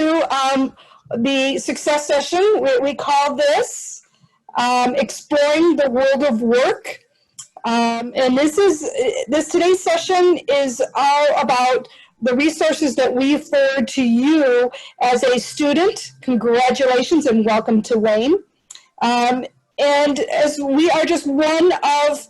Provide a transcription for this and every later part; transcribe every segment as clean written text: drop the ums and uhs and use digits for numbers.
to the success session. We call this Exploring the World of Work. And today's session is all about the resources that we forward to you as a student. Congratulations and welcome to Wayne. And as we are just one of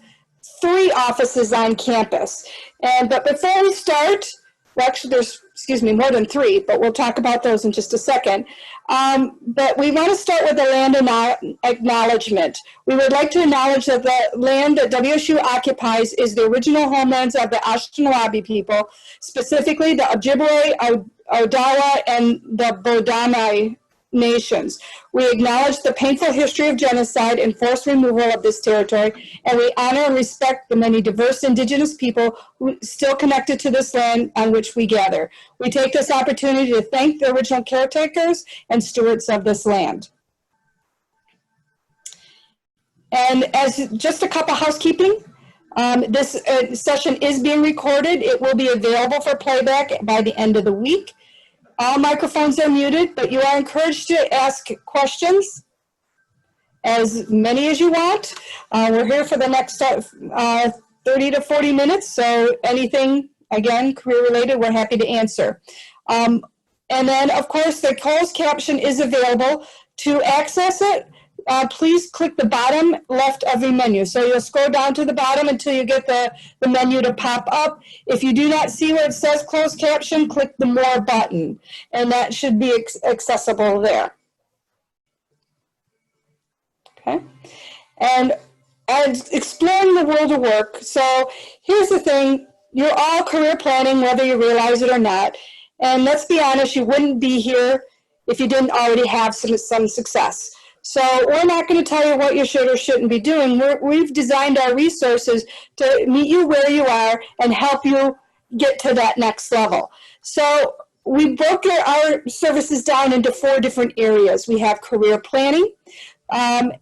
3 offices on campus. But before we start, well, actually there's, more than 3, but we'll talk about those in just a second. But we want to start with the land acknowledgement. We would like to acknowledge that the land that WSU occupies is the original homelands of the Anishinaabe people, specifically the Ojibwe, Odawa, and the Bodami nations. We acknowledge the painful history of genocide and forced removal of this territory, and we honor and respect the many diverse indigenous people who still connected to this land on which we gather. We take this opportunity to thank the original caretakers and stewards of this land. And as just a couple housekeeping, this session is being recorded. It will be available for playback by the end of the week. All microphones are muted, but you are encouraged to ask questions, as many as you want. We're here for the next 30 to 40 minutes, so anything, again, career-related, we're happy to answer. And then, of course, the closed caption is available. To access it, please click the bottom left of your menu. So you'll scroll down to the bottom until you get the menu to pop up. If you do not see where it says closed caption, click the more button, and that should be accessible there. Okay, and exploring the world of work. So here's the thing, you're all career planning whether you realize it or not. And let's be honest, you wouldn't be here if you didn't already have some success. So we're not going to tell you what you should or shouldn't be doing. We've designed our resources to meet you where you are and help you get to that next level. So we broke our services down into 4 different areas. We have career planning, and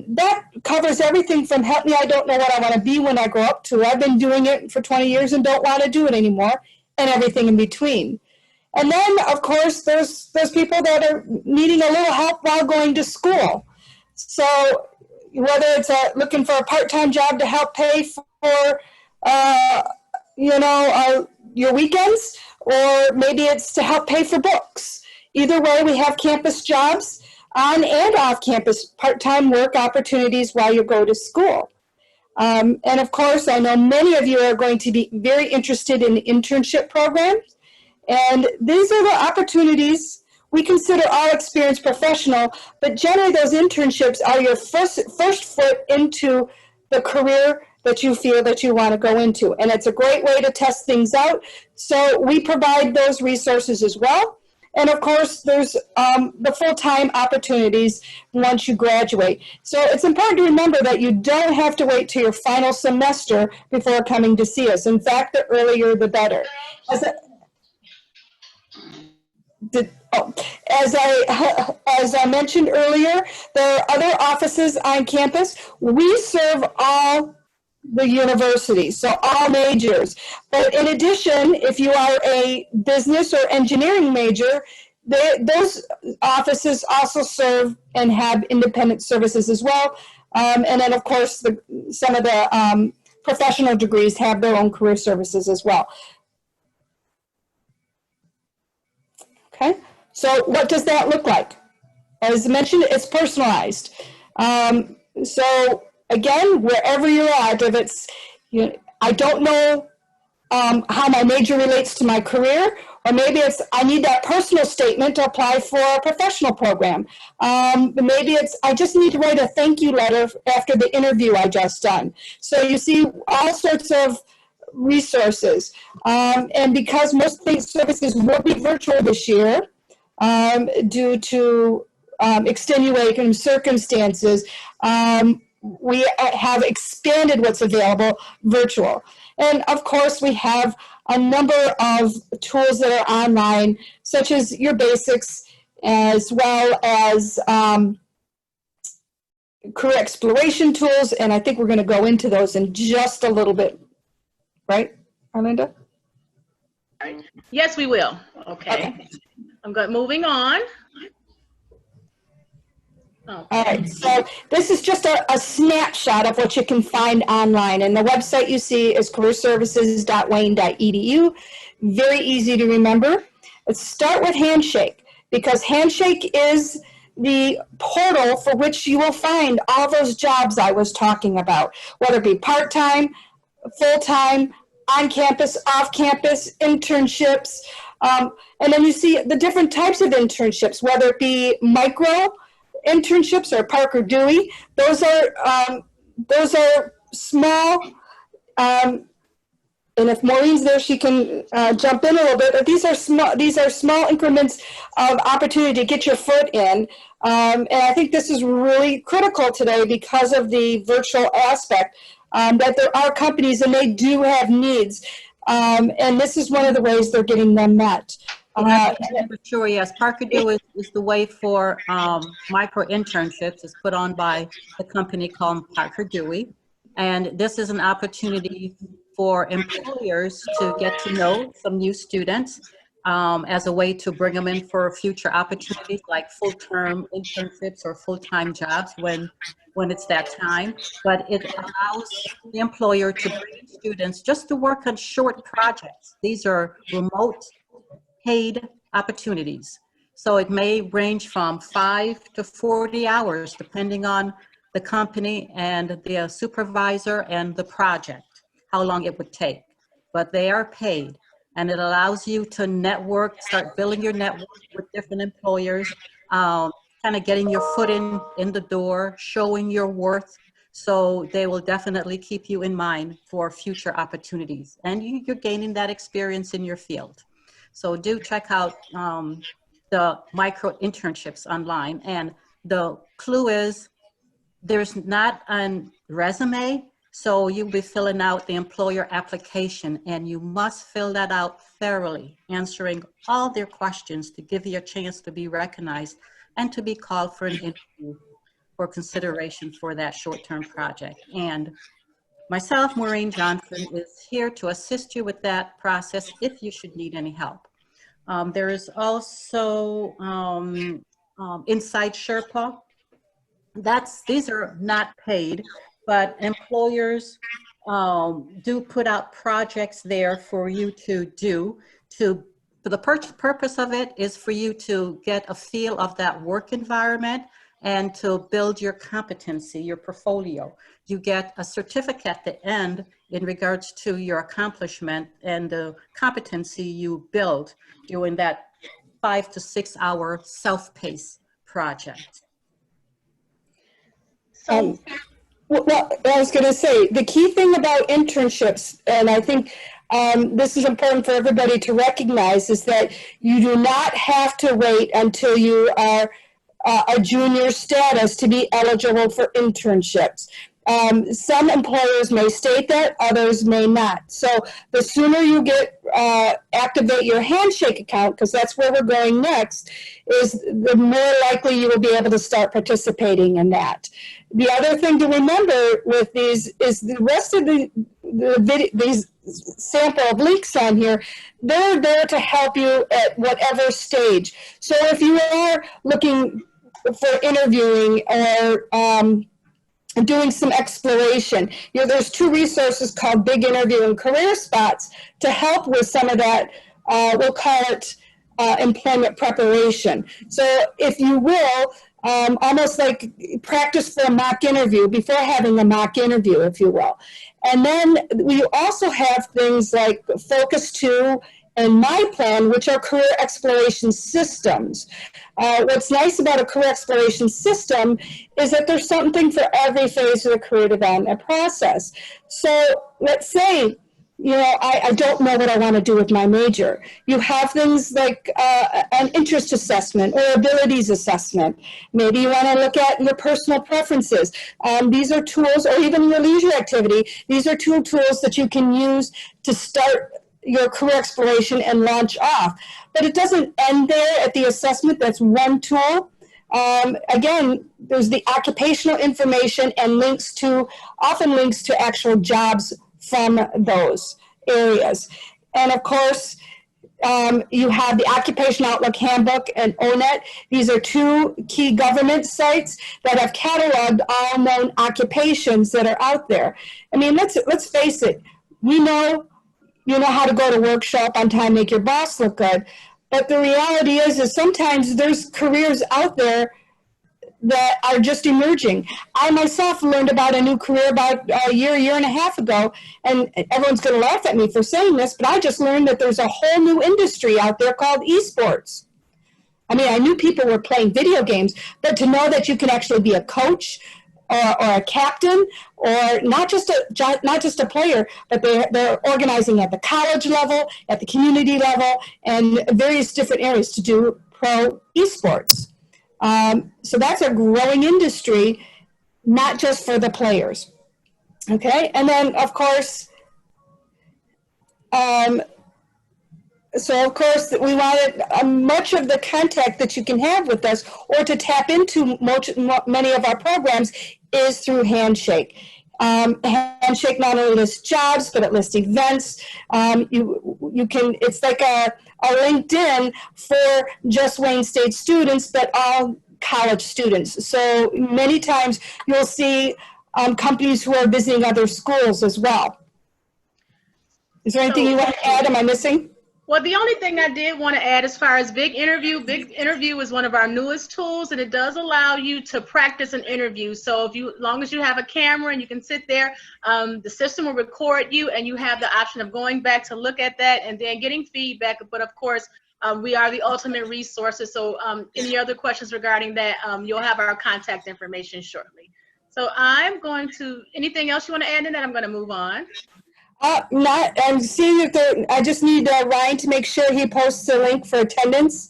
that covers everything from help me, I don't know what I want to be when I grow up, to I've been doing it for 20 years and don't want to do it anymore, and everything in between. And then, of course, there's people that are needing a little help while going to school. So whether it's looking for a part-time job to help pay for, your weekends, or maybe it's to help pay for books. Either way, we have campus jobs on and off campus, part-time work opportunities while you go to school. And of course, I know many of you are going to be very interested in internship programs. And these are the opportunities. We consider all experienced professional, but generally those internships are your first foot into the career that you feel that you want to go into. And it's a great way to test things out. So we provide those resources as well. And of course, there's the full-time opportunities once you graduate. So it's important to remember that you don't have to wait till your final semester before coming to see us. In fact, the earlier the better. As I mentioned earlier, there are other offices on campus. We serve all the universities, so all majors. But in addition, if you are a business or engineering major, those offices also serve and have independent services as well. And then, of course, some of the professional degrees have their own career services as well. Okay, so what does that look like? As mentioned, it's personalized. So again, wherever you're at, if it's, I don't know how my major relates to my career, or maybe it's, I need that personal statement to apply for a professional program. Maybe it's, I just need to write a thank you letter after the interview I just done. So you see all sorts of resources. And because most services will be virtual this year due to extenuating circumstances, we have expanded what's available virtual. And of course, we have a number of tools that are online, such as your basics, as well as career exploration tools. And I think we're going to go into those in just a little bit. Right, Arlinda? Yes, we will. Okay. I'm good. Moving on. All right, so this is just a snapshot of what you can find online. And the website you see is careerservices.wayne.edu. Very easy to remember. Let's start with Handshake, because Handshake is the portal for which you will find all those jobs I was talking about, whether it be part-time, full-time, on campus, off campus, internships. And then you see the different types of internships, whether it be micro internships or Parker Dewey. Those are small. And if Maureen's there, she can jump in a little bit. But these are small increments of opportunity to get your foot in. And I think this is really critical today because of the virtual aspect. That there are companies and they do have needs. And this is one of the ways they're getting them met. For sure, yes. Parker Do is the way for micro internships. It's put on by a company called Parker Dewey. And this is an opportunity for employers to get to know some new students as a way to bring them in for future opportunities like full-term internships or full-time jobs when it's that time. But it allows the employer to bring students just to work on short projects. These are remote paid opportunities. So it may range from 5 to 40 hours, depending on the company and the supervisor and the project, how long it would take. But they are paid, and it allows you to network, start building your network with different employers, kind of getting your foot in the door, showing your worth. So they will definitely keep you in mind for future opportunities. And you're gaining that experience in your field. So do check out the micro internships online. And the clue is there's not a resume, so you'll be filling out the employer application, and you must fill that out thoroughly, answering all their questions to give you a chance to be recognized and to be called for an interview for consideration for that short-term project. And myself, Maureen Johnson, is here to assist you with that process if you should need any help. There is also Inside Sherpa. These are not paid, but employers do put out projects there for you to do. For the purpose of it is for you to get a feel of that work environment and to build your competency, your portfolio. You get a certificate at the end in regards to your accomplishment and the competency you build during that 5 to 6 hour self-paced project. Well, I was going to say, the key thing about internships, and I think this is important for everybody to recognize, is that you do not have to wait until you are a junior status to be eligible for internships. Some employers may state that, others may not. So the sooner you activate your Handshake account, because that's where we're going next, is the more likely you will be able to start participating in that. The other thing to remember with these is the rest of these sample of links on here, they're there to help you at whatever stage. So if you are looking for interviewing or doing some exploration, there's 2 resources called Big Interview and Career Spots to help with some of that, we'll call it employment preparation. So if you will, almost like practice for a mock interview before having a mock interview, if you will. And then we also have things like Focus 2 and My Plan, which are career exploration systems. What's nice about a career exploration system is that there's something for every phase of the career development process. So let's say, I don't know what I want to do with my major. You have things like an interest assessment or abilities assessment. Maybe you want to look at your personal preferences. These are tools, or even your leisure activity. These are 2 tools that you can use to start your career exploration and launch off. But it doesn't end there at the assessment. That's one tool. Again, there's the occupational information and often links to actual jobs from those areas. And of course, You have the Occupation Outlook Handbook and ONET. These are two key government sites that have cataloged all known occupations that are out there. I mean, let's face it. We know you know how to go to work, show up on time, make your boss look good. But the reality is sometimes there's careers out there that are just emerging. I myself learned about a new career about a year and a half ago, and everyone's going to laugh at me for saying this, but I just learned that there's a whole new industry out there called esports. I mean, I knew people were playing video games, but to know that you can actually be a coach or a captain, or not just a player, but they're organizing at the college level, at the community level, and various different areas to do pro esports. So that's a growing industry, not just for the players. Okay, and then of course, so of course we wanted much of the contact that you can have with us or to tap into many of our programs is through Handshake. Handshake not only lists jobs, but it lists events. You can, it's like a LinkedIn for just Wayne State students, but all college students. So many times you'll see companies who are visiting other schools as well. Is there anything you want to add? Am I missing? Well, the only thing I did want to add as far as Big Interview is one of our newest tools, and it does allow you to practice an interview. So as long as you have a camera and you can sit there, the system will record you, and you have the option of going back to look at that and then getting feedback. But of course, we are the ultimate resources. So any other questions regarding that, you'll have our contact information shortly. So I'm going to, anything else you want to add in that? I'm going to move on. I'm seeing if I just need Ryan to make sure he posts a link for attendance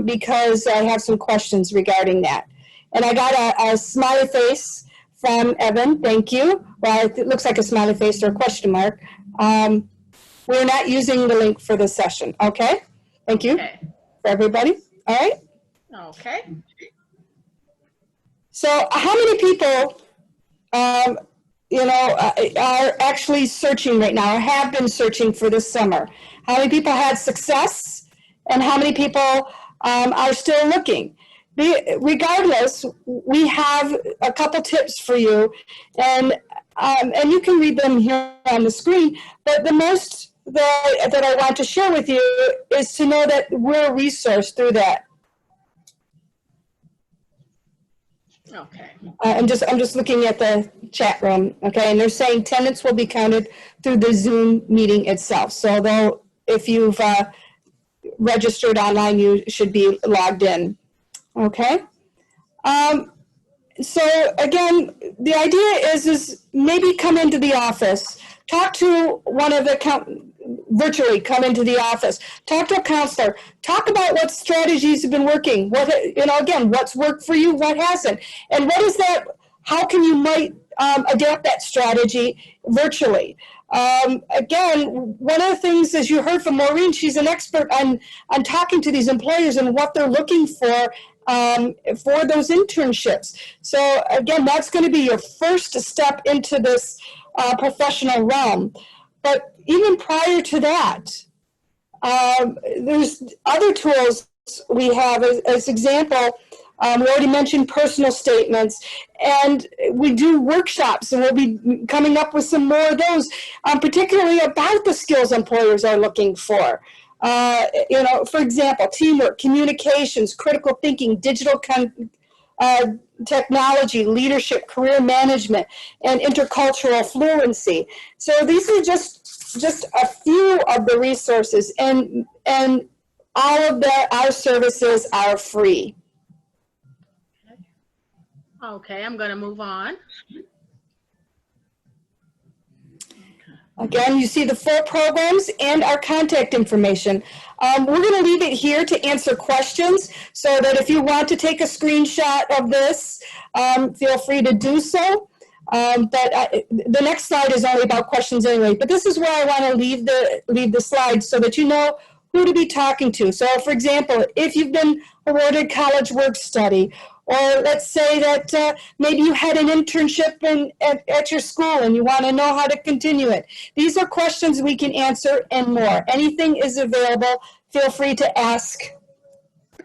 because I have some questions regarding that. And I got a smiley face from Evan, thank you. Well, it looks like a smiley face or a question mark. We're not using the link for this session, okay? Thank you for everybody, all right? Okay. So how many people are actually searching right now or have been searching for this summer? How many people had success and how many people are still looking? Regardless, we have a couple tips for you, and you can read them here on the screen, but the most that I want to share with you is to know that we're a resource through that. Okay. I'm just looking at the chat room, okay, and they're saying attendance will be counted through the Zoom meeting itself. So if you've registered online, you should be logged in, okay? So again, the idea is maybe come into the office, talk to one of the virtually come into the office, talk to a counselor, talk about what strategies have been working, again, what's worked for you, what hasn't, and what is that, how can you might adapt that strategy virtually. Again, one of the things, as you heard from Maureen, she's an expert on talking to these employers and what they're looking for those internships. So again, that's going to be your first step into this professional realm. But even prior to that, there's other tools we have. As example, we already mentioned personal statements, and we do workshops, and we'll be coming up with some more of those, particularly about the skills employers are looking for. For example, teamwork, communications, critical thinking, digital technology, leadership, career management, and intercultural fluency. So these are just a few of the resources, and all of our services are free. Okay, I'm going to move on. Again, you see the full programs and our contact information. We're going to leave it here to answer questions, so that if you want to take a screenshot of this, feel free to do so. But the next slide is only about questions anyway. But this is where I want to leave the slide so that you know who to be talking to. So, for example, if you've been awarded college work study, Or let's say that maybe you had an internship at your school and you want to know how to continue it. These are questions we can answer and more. Anything is available. Feel free to ask